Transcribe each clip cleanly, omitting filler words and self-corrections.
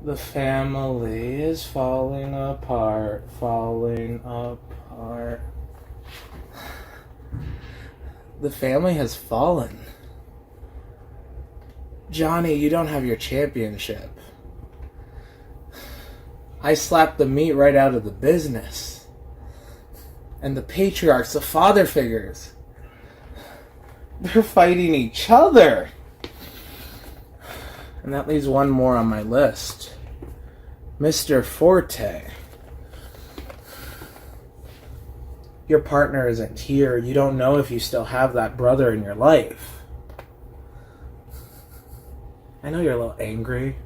The family is falling apart, falling apart. The family has fallen. Johnny, you don't have your championship. I slapped the meat right out of the business. And the patriarchs, the father figures, they're fighting each other. And that leaves one more on my list. Mr. Forte. Your partner isn't here. You don't know if you still have that brother in your life. I know you're a little angry.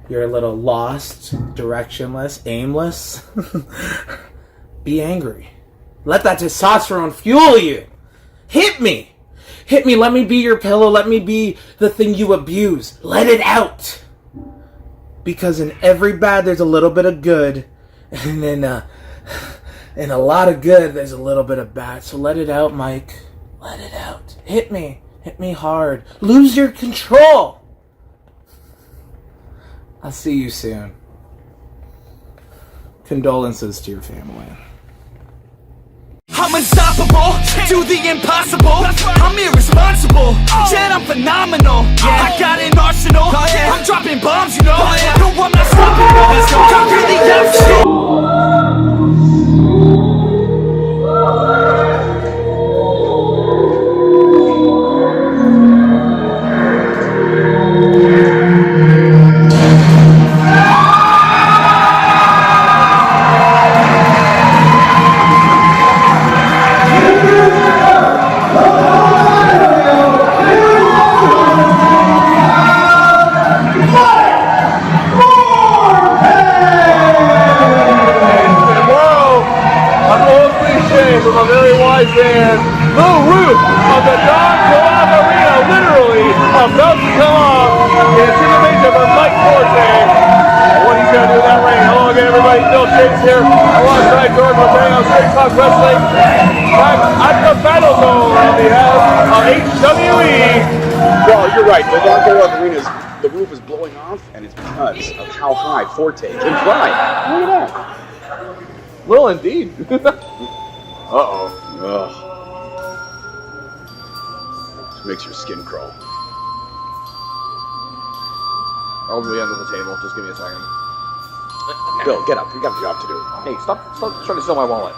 You're a little lost, directionless, aimless. Be angry. Let that testosterone fuel you. Hit me. Hit me. Let me be your pillow. Let me be the thing you abuse. Let it out. Because in every bad, there's a little bit of good. And in a lot of good, there's a little bit of bad. So let it out, Mike. Let it out. Hit me. Hit me hard. Lose your control. I'll see you soon. Condolences to your family. I'm unstoppable, do the impossible. I'm irresponsible, yet I'm phenomenal. I got an arsenal, I'm dropping bombs, you know. No, I'm not stoppable, conquer the obstacle. From a very wise man, the roof of the Don Collab Arena literally about to come off in anticipation of Mike Forte. What he's going to do in that ring. Hello again, everybody. Phil Chase here alongside George Brendone on Straight Talk Wrestling. Back at the Battle Zone on behalf of HWE. Well, you're right. The Don Collab Arena's the roof is blowing off, and it's because of how high Forte can fly. Look at that. Well, indeed. Uh-oh. Ugh. Makes your skin crawl. I'll be under the table. Just give me a second. Bill, get up. We got a job to do. Hey, stop trying to steal my wallet.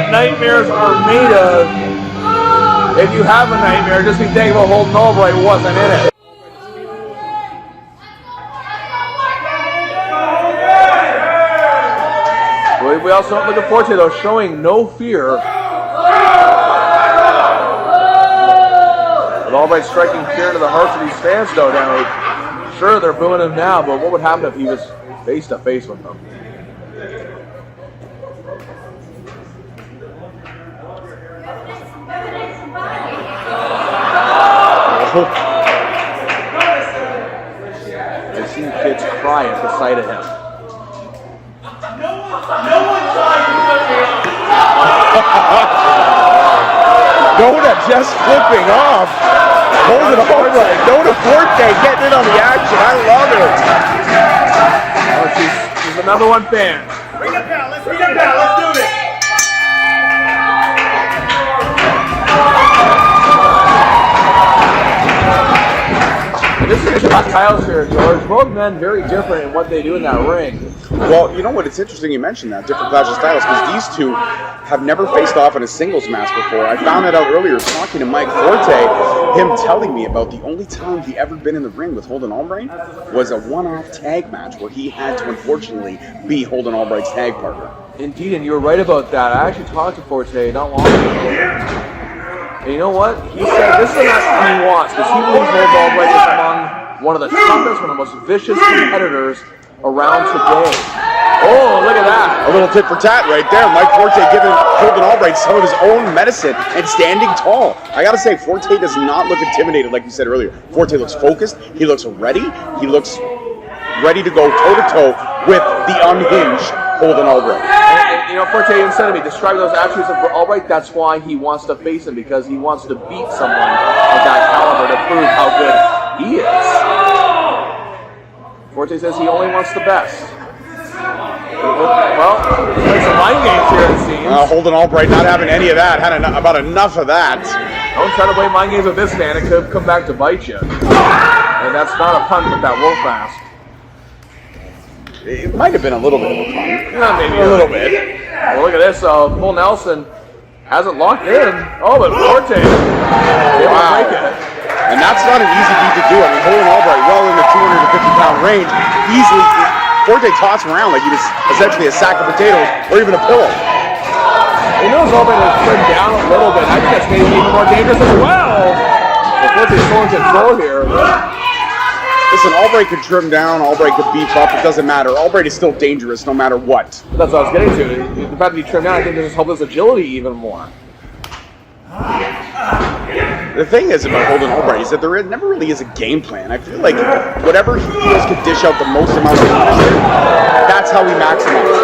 Nightmares are made of. If you have a nightmare, just be thankful Holden Albright wasn't in it. We also look at Forte though, showing no fear. With Albright striking fear into the hearts of these fans though. Now, sure they're booing him now, but what would happen if he was face to face with them? I've seen kids cry at the sight of him. Dona just flipping off. Holding Albright. Dona Forte getting in on the action. I love it. Oh, she's the number one fan. Bring it down, let's bring it down, let's do this. This is finish about Kyle's here, George. Both men very different in what they do in that ring. Well, you know what? It's interesting you mentioned that, different clash of styles, because these two have never faced off in a singles match before. I found that out earlier talking to Mike Forte, him telling me about the only time he ever been in the ring with Holden Albright was a one-off tag match where he had to unfortunately be Holden Albright's tag partner. Indeed, and you were right about that. I actually talked to Forte not long ago. And you know what? He said this is a match he wants, because he believes Holden Albright is among one of the toughest, one of the most vicious competitors around today. Oh, look at that. A little tit for tat right there. Mike Forte giving Holden Albright some of his own medicine and standing tall. I gotta say, Forte does not look intimidated like you said earlier. Forte looks focused. He looks ready. He looks ready to go toe-to-toe with the unhinged Holden Albright. And, you know, Forte even said to me, describing those attributes of Albright, that's why he wants to face him, because he wants to beat someone of that caliber to prove how good he is. Forte says he only wants the best. Well, there's some mind games here, it seems. Holden Albright not having any of that. Had about enough of that. Don't try to play mind games with this man. It could come back to bite you. And that's not a pun with that wolf mask. It might have been a little bit of a pun. Yeah, maybe a little bit. Well, look at this. Bull Nelson has it locked in. Oh, but Forte able to break it. And that's not an easy feat to do. I mean, Holden Albright well in the 250-pound range. Easily, Forte tossed him around like he was essentially a sack of potatoes or even a pillow. He knows Albright has trimmed down a little bit. I think that's made him even more dangerous as well. But Forte's still in control here. Listen, Albright could trim down, Albright could beef up, it doesn't matter. Albright is still dangerous no matter what. That's what I was getting to. The fact that he trimmed down, I think this has helped his agility even more. The thing is about Holden Albright is that there never really is a game plan. I feel like whatever he feels could dish out the most amount of interest, that's how he maximizes.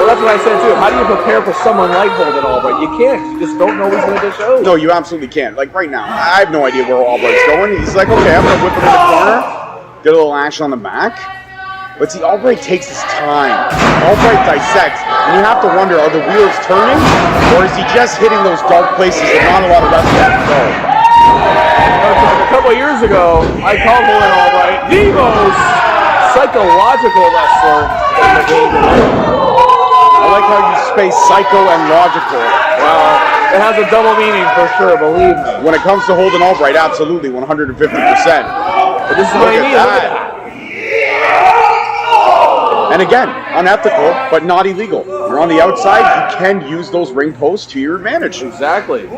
Well, that's what I said too. How do you prepare for someone like Holden Albright? You can't. You just don't know what he's going to dish out. No, you absolutely can't. Like right now, I have no idea where Albright's going. He's like, okay, I'm going to whip him in the corner, get a little action on the back. But see, Albright takes his time. Albright dissects, and you have to wonder, are the wheels turning, or is he just hitting those dark places that not a lot of wrestlers can go? A couple of years ago, I called Holden Albright the most psychological wrestler in the game. I like how you space psycho and logical. Well, it has a double meaning for sure, believe me. When it comes to Holden Albright, absolutely, 150%. But this is what I mean. Look at that. And again, unethical, but not illegal. You're on the outside, you can use those ring posts to your advantage. Exactly.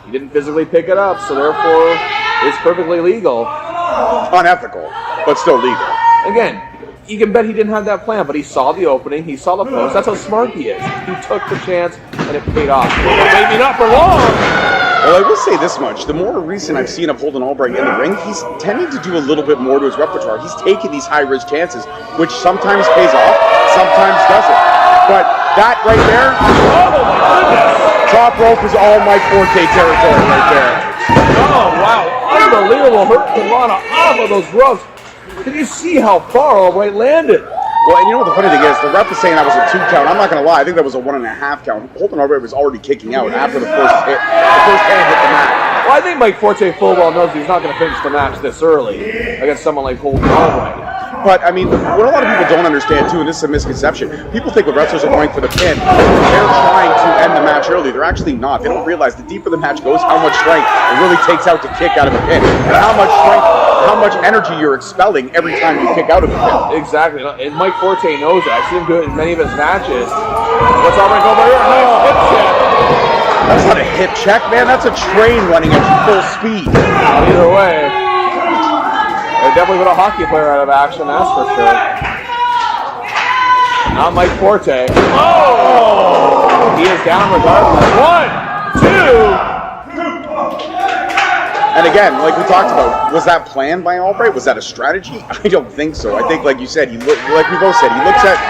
He didn't physically pick it up, so therefore it's perfectly legal. Unethical, but still legal. Again, you can bet he didn't have that plan, but he saw the opening, he saw the post. That's how smart he is. He took the chance, and it paid off. Maybe not for long. Well, I will say this much. The more recent I've seen of Holden Albright in the ring, he's tending to do a little bit more to his repertoire. He's taking these high-risk chances, which sometimes pays off, sometimes doesn't. But that right there, Oh, my goodness. top rope is all Mike Forte territory right there. Oh, wow. Unbelievable. Hurt Kamana off of those ropes. Did you see how far Albright landed? Well, and you know what the funny thing is? The ref was saying that was a 2 count. I'm not going to lie. I think that was a 1.5 count. Holden Albright was already kicking out after the first hit. The first hand hit the mat. Well, I think Mike Forte full well knows he's not going to finish the match this early against someone like Holden Albright. But, I mean, what a lot of people don't understand, too, and this is a misconception, people think when wrestlers are going for the pin, they're trying to end the match early. They're actually not. They don't realize the deeper the match goes, how much strength it really takes out to kick out of a pin, and how much strength, how much energy you're expelling every time you kick out of a pin. Exactly. And Mike Forte knows that. I've seen him do it in many of his matches. What's Albright over here? Nice hip check. That's not a hip check, man. That's a train running at full speed. Either way. They definitely put a hockey player out of action, that's for sure. Not Mike Forte. Oh! He is down regardless. 1, 2. And again, like we talked about, was that planned by Albright? Was that a strategy? I don't think so. I think, like you said, like we both said, he looks at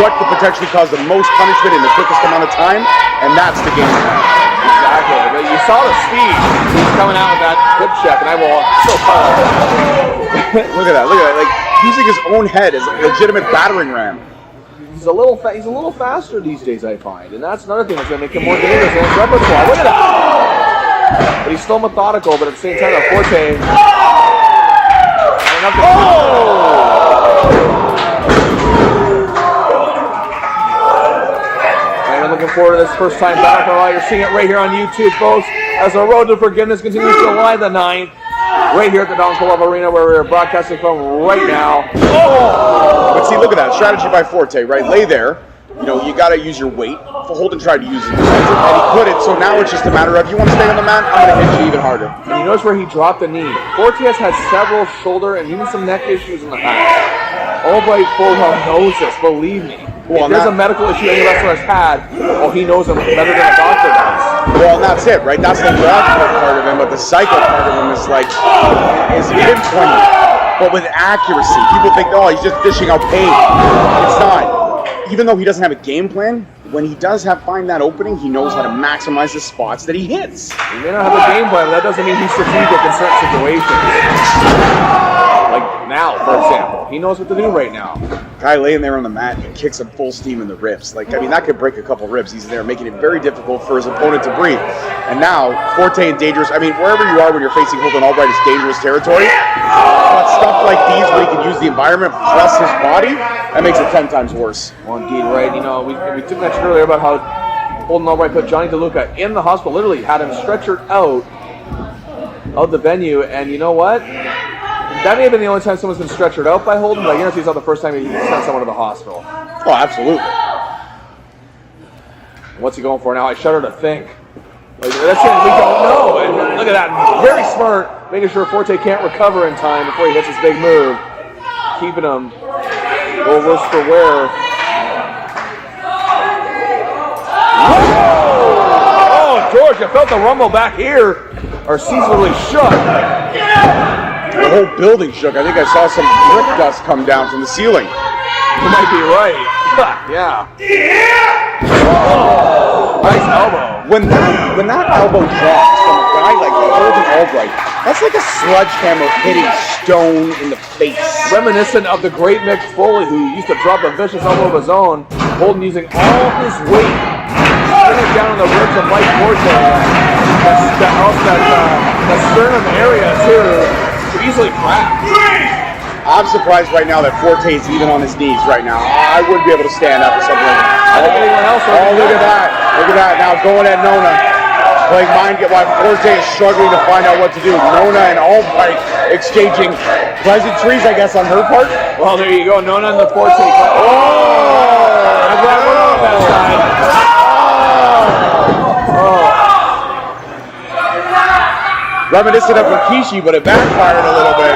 what could potentially cause the most punishment in the quickest amount of time, and that's the game plan. Exactly. But you saw the speed. He's coming out with that hip check, and I will so proud of him. Look at that! Look at that! Like using his own head as a legitimate battering ram. He's a little faster these days, I find, and that's another thing that's going to make him more dangerous in his repertoire. Look at that! But he's still methodical, but at the same time, Forte. enough to... And we're looking forward to this first time battle royal. You're seeing it right here on YouTube, folks, as our road to forgiveness continues July the 9th. Right here at the Don Club Arena, where we're broadcasting from right now. But see, look at that strategy by Forte, right? Lay there. You know, you got to use your weight. Holden tried to use it, and he couldn't. So now it's just a matter of, you want to stay on the mat? I'm going to hit you even harder. And you notice where he dropped the knee. Forte has had several shoulder and even some neck issues in the past. Albright full well knows this, believe me. If there's a medical issue any wrestler has had, he knows them better than a doctor does. Well, and that's it, right? That's the logical part of him, but the psycho part of him is like, is pinpointing, but with accuracy. People think, oh, he's just dishing out pain. It's not. Even though he doesn't have a game plan, when he does find that opening, he knows how to maximize the spots that he hits. He may not have a game plan, but that doesn't mean he's strategic in certain situations. Like now, for example. He knows what to do right now. Guy laying there on the mat, he kicks him full steam in the ribs. Like, I mean, that could break a couple ribs. He's there making it very difficult for his opponent to breathe. And now, Forte in dangerous, I mean, wherever you are when you're facing Holden Albright is dangerous territory. But stuff like these where he can use the environment plus his body, that makes it 10 times worse. Well, indeed, right. You know, we did mention earlier about how Holden Albright put Johnny DeLuca in the hospital, literally had him stretchered out of the venue, and you know what? That may have been the only time someone's been stretchered out by Holden, but I guarantee it's not the first time he sent someone to the hospital. Oh, absolutely. What's he going for now? I shudder to think. Like, that's it, we don't know. And look at that, very smart, making sure Forte can't recover in time before he hits his big move. Keeping him a little worse for wear. Oh, George, I felt the rumble back here. Our seats literally shook. The whole building shook. I think I saw some brick dust come down from the ceiling. You might be right. Yeah. Oh, nice elbow. When that elbow drops from a guy like Holden Albright, that's like a sledgehammer hitting stone in the face. Reminiscent of the great Mick Foley, who used to drop a vicious elbow of his own. Holden using all his weight, spinning down on the ribs of Mike Forte. That sternum area too. Easily cracked. I'm surprised right now that Forte is even on his knees right now. I wouldn't be able to stand after something like that. I think anyone else would. Oh, look at that. Look at that. Now going at Nona. Playing mind get while Forte is struggling to find out what to do. Nona and Albright exchanging pleasantries, I guess, on her part. Well, there you go. Nona and the Forte. Oh! I'm glad we're on that side. Reminiscent of Rikishi, but it backfired a little bit.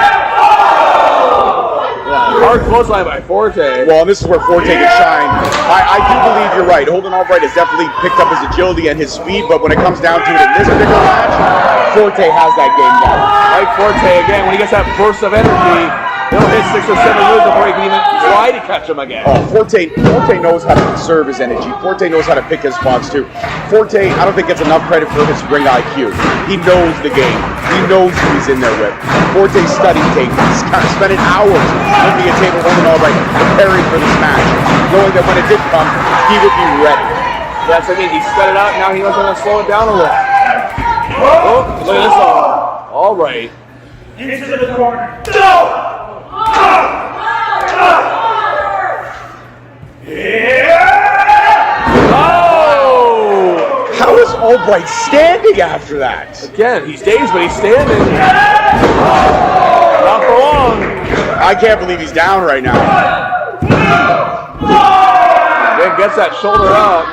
Hard clothesline by Forte. Well, and this is where Forte can shine. I do believe you're right. Holden Albright has definitely picked up his agility and his speed, but when it comes down to it in this particular match, Forte has that game down. Like Forte, again, when he gets that burst of energy, he'll hit 6 or 7 moves before he can even try to catch him again. Oh, Forte knows how to conserve his energy. Forte knows how to pick his spots too. Forte, I don't think gets enough credit for his ring IQ. He knows the game. He knows who he's in there with. Forte studied tape. He's spending hours looking at table Holden Albright, preparing for this match, knowing that when it did come, he would be ready. That's what I mean. He sped it out. Now he knows how to slow it down a little. Oh, look at this all right. Into the corner. No! Oh! How is Albright standing after that? Again, he's dazed, but he's standing. Not for long. I can't believe he's down right now. Then gets that shoulder out.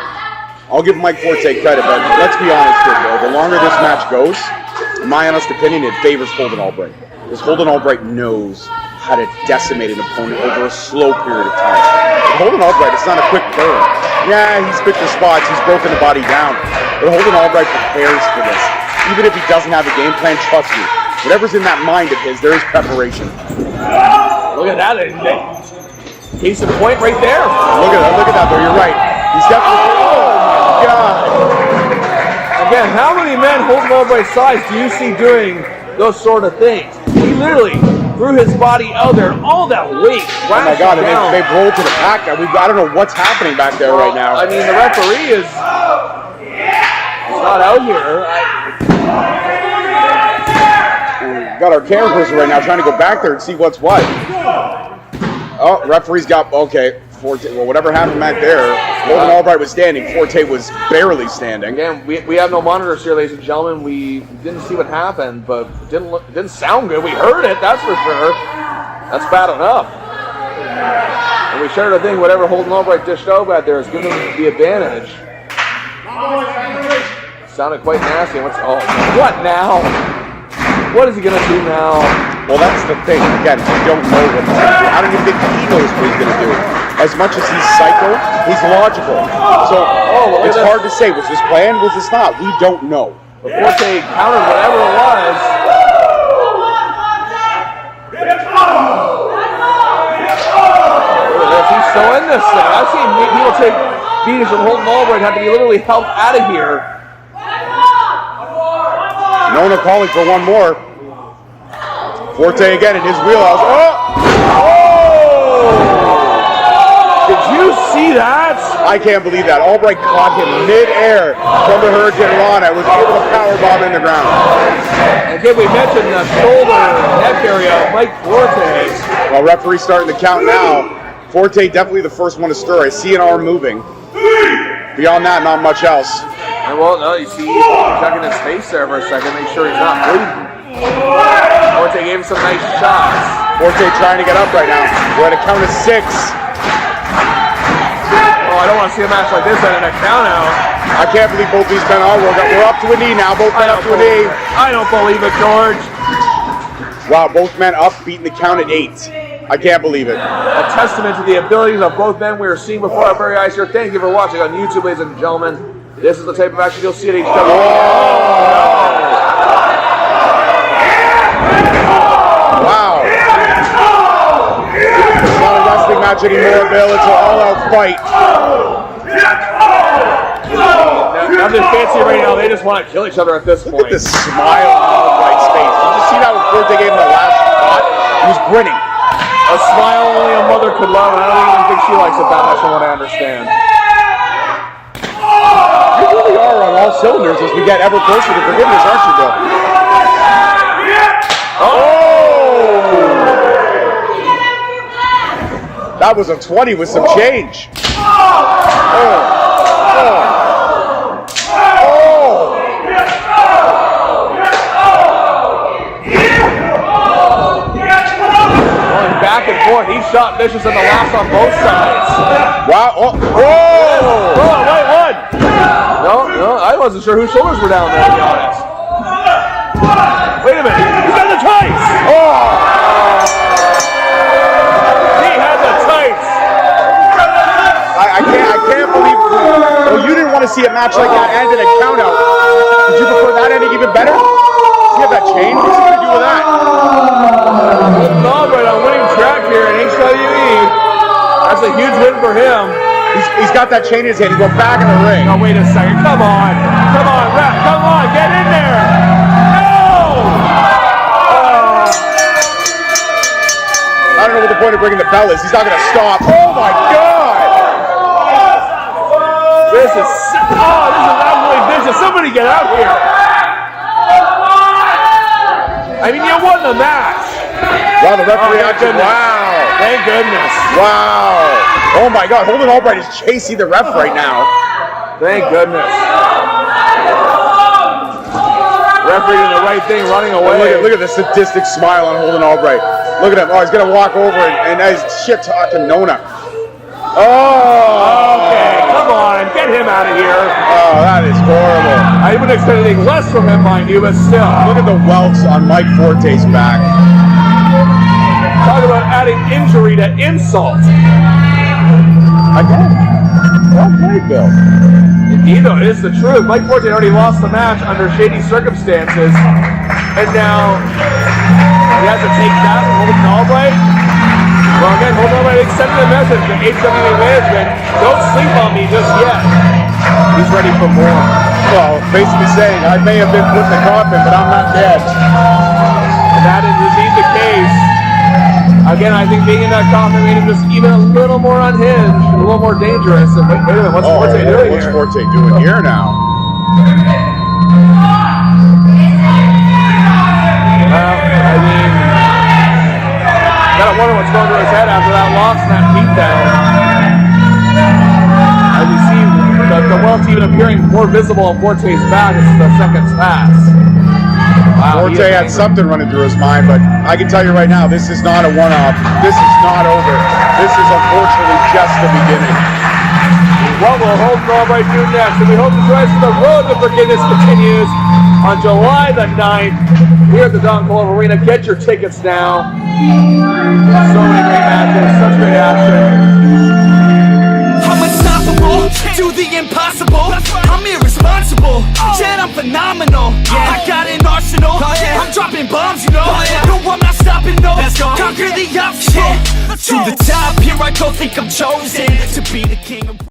I'll give Mike Forte credit, but let's be honest here, though. The longer this match goes, in my honest opinion, it favors Holden Albright. Because Holden Albright knows how to decimate an opponent over a slow period of time. But Holden Albright, it's not a quick burn. Yeah, he's picked the spots, he's broken the body down. But Holden Albright prepares for this. Even if he doesn't have a game plan, trust me, whatever's in that mind of his, there is preparation. Look at that. Case in point right there. Look at that, though. You're right. He's definitely... Oh, my God. Again, how many men Holden Albright's size do you see doing those sort of things? He literally threw his body out there, all that weight. Oh my God, and they've rolled to the pack. I don't know what's happening back there right now. I mean, the referee is not out here. got our cameras right now trying to go back there and see what's what. Oh, referee's got, okay. Forte, well, whatever happened back there, Golden Albright was standing. Forte was barely standing. Again, we have no monitors here, ladies and gentlemen. We didn't see what happened, but it didn't sound good. We heard it, that's for sure. That's bad enough. And we shared a thing, whatever Golden Albright dished out back there is giving him the advantage. Sounded quite nasty. What now? What is he going to do now? Well, that's the thing. Again, we don't know what he's going to do. I don't even think he knows what he's going to do. As much as he's psycho, he's logical. So it's hard to say. Was this planned? Was this not? We don't know. Before they countered whatever it was. He's so in this thing. I've seen people take beatings from Holden Albright have to be literally helped out of here. Nona calling for one more. Forte again in his wheelhouse. Did you see that? I can't believe that. Albright caught him mid-air from the Hurricane Rana. Was able to powerbomb in the ground. Again, we mentioned the shoulder neck area of Mike Forte. Well, referee's starting to count now. Forte definitely the first one to stir. I see an arm moving. Beyond that, not much else. And well, no, you see he's checking his face there for a second, make sure he's not bleeding. Forte gave him some nice shots. Forte trying to get up right now. We're at a count of 6. Oh, I don't want to see a match like this at a count out. I can't believe both these men are. We're up to a knee now. Both men up to a knee. I don't believe it, George. Wow, both men up, beating the count at 8. I can't believe it. A testament to the abilities of both men we are seeing before our very eyes here. Thank you for watching on YouTube, ladies and gentlemen. This is the type of action you'll see at HW. Wow. It's not a wrestling match anymore, Bill. It's an all-out fight. Nothing fancy right now. They just want to kill each other at this point. Look at the smile on Albright's face. Did you see that when Forte gave him the last shot? He was grinning. A smile only a mother could love, and I don't even think she likes it that much from what I understand. You really are on all cylinders as we get ever closer to forgiveness, aren't you, Bill? Oh! That was a 20 with some change. Back and forth. He shot vicious in the last on both sides. Wow. Oh, wait, what? No, I wasn't sure whose shoulders were down there, to be honest. Wait a minute. He's got the tights. He had the tights. I can't believe. Oh, you didn't want to see a match like that end in a count out. Did you prefer that ending even better? Does he have that chain? What's he going to do with that? Albright on winning track here in HWE. That's a huge win for him. He's got that chain in his hand. He's going back in the ring. No, wait a second. Come on, ref. Come on, get in there. No! I don't know what the point of bringing the bell is. He's not going to stop. Oh my God! This is absolutely vicious. Somebody get out here. I mean, you won the match. Wow, the referee action. Wow. Thank goodness. Wow. Oh my God, Holden Albright is chasing the ref right now. Thank goodness. Referee doing the right thing, running away. Look at the sadistic smile on Holden Albright. Look at him. Oh, he's going to walk over and he's shit-talking Nona. Oh! Okay, come on. Get him out of here. Oh, that is horrible. I wouldn't expect anything less from him, mind you, but still. Look at the welts on Mike Forte's back. Talk about adding injury to insult. Again. Well played, Bill. Indeed, though, it is the truth. Mike Forte already lost the match under shady circumstances, and now he has to take that from Holden Albright. Well, again, Holden Albright extended the message to HWA management. Don't sleep on me just yet. He's ready for more. Well, basically saying, I may have been put in the coffin, but I'm not dead. And that is indeed the case. Again, I think being in that coffin made him just even a little more unhinged, a little more dangerous. And wait a minute, what's Forte doing here? What's Forte doing here now? Well, wondering what's going through his head after that loss and that beatdown. As we see the welt even appearing more visible on Forte's back as the seconds pass. Wow, Forte had something running through his mind, but I can tell you right now, this is not a one-off. This is not over. This is unfortunately just the beginning. What will Holden Albright do next? And we hope the rest of the road to forgiveness continues on July the 9th here at the Don Caulfield Arena. Get your tickets now. So many great matches, such great action. I'm unstoppable, do the impossible. I'm irresponsible, yet I'm phenomenal. I got an arsenal, I'm dropping bombs, you know. No, I'm not stopping, no. Conquer the obstacle. To the top, here I go, think I'm chosen to be the king of